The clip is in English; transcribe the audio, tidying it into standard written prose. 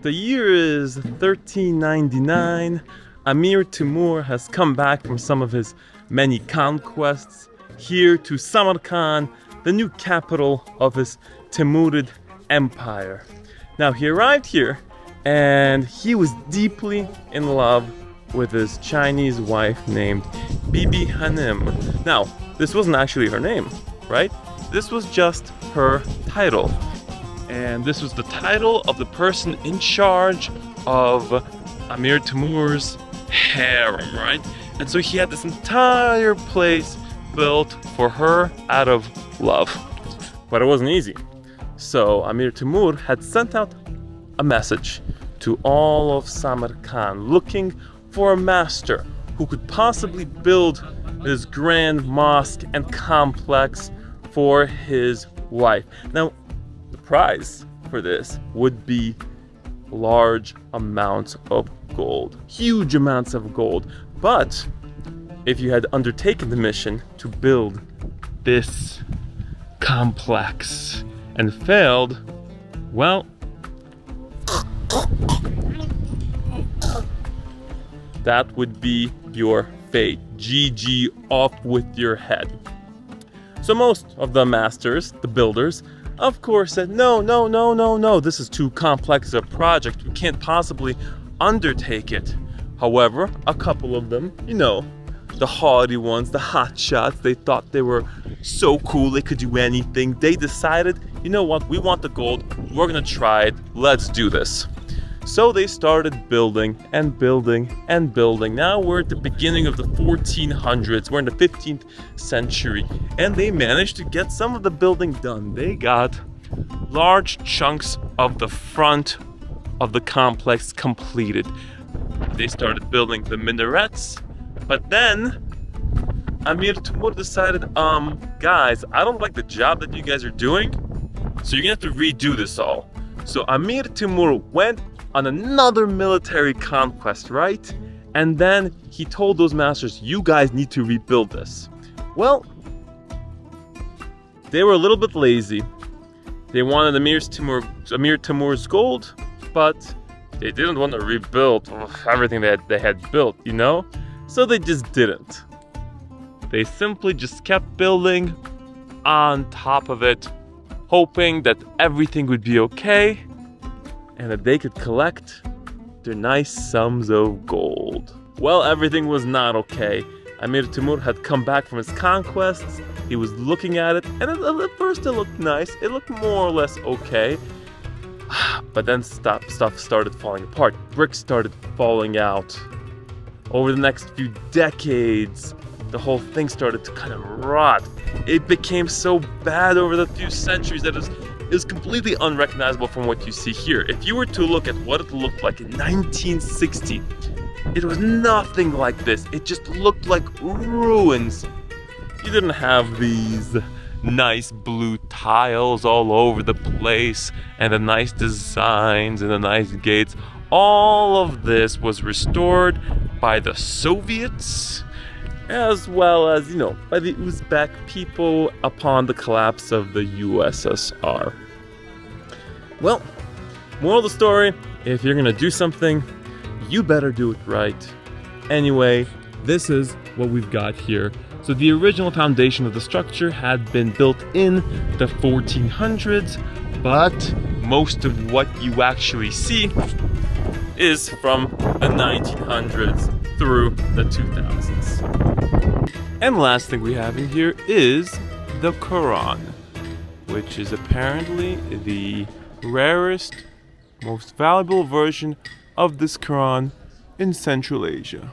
The year is 1399. Amir Timur has come back from some of his many conquests here to Samarkand, the new capital of his Timurid Empire. Now he arrived here and he was deeply in love with his Chinese wife named Bibi Khanym. Now, this wasn't actually her name, right? This was just her title. And this was the title of the person in charge of Amir Timur's harem, right? And so he had this entire place built for her out of love. But it wasn't easy. So Amir Timur had sent out a message to all of Samarkand looking for a master who could possibly build this grand mosque and complex for his wife. Now, the prize for this would be large amounts of gold, huge amounts of gold. But if you had undertaken the mission to build this complex and failed, well, that would be your fate. GG, off with your head. So most of the masters, the builders, of course said, no, this is too complex a project. We can't possibly undertake it. However, a couple of them, the haughty ones, the hot shots, they thought they were so cool, they could do anything. They decided, you know what, we want the gold, we're gonna try it, let's do this. So they started building and building and building. Now we're at the beginning of the 1400s, we're in the 15th century, and they managed to get some of the building done. They got large chunks of the front of the complex completed. They started building the minarets, but then Amir Timur decided, guys, I don't like the job that you guys are doing, so you're gonna have to redo this all. So Amir Timur went on another military conquest, right? And then he told those masters, you guys need to rebuild this. Well, they were a little bit lazy. They wanted Amir Timur's gold, but they didn't want to rebuild everything they had built, So they just didn't. They simply just kept building on top of it, hoping that everything would be okay and that they could collect their nice sums of gold. Well, everything was not okay. Amir Timur had come back from his conquests. He was looking at it, and at first it looked nice. It looked more or less okay. But then stuff started falling apart. Bricks started falling out. Over the next few decades, the whole thing started to kind of rot. It became so bad over the few centuries that it was completely unrecognizable from what you see here. If you were to look at what it looked like in 1960, it was nothing like this. It just looked like ruins. You didn't have these nice blue tiles all over the place and the nice designs and the nice gates. All of this was restored by the Soviets, as well as, by the Uzbek people upon the collapse of the USSR. Well, moral of the story, if you're gonna do something, you better do it right. Anyway, this is what we've got here. So the original foundation of the structure had been built in the 1400s, but most of what you actually see is from the 1900s through the 2000s. And the last thing we have in here is the Quran, which is apparently the rarest, most valuable version of this Quran in Central Asia.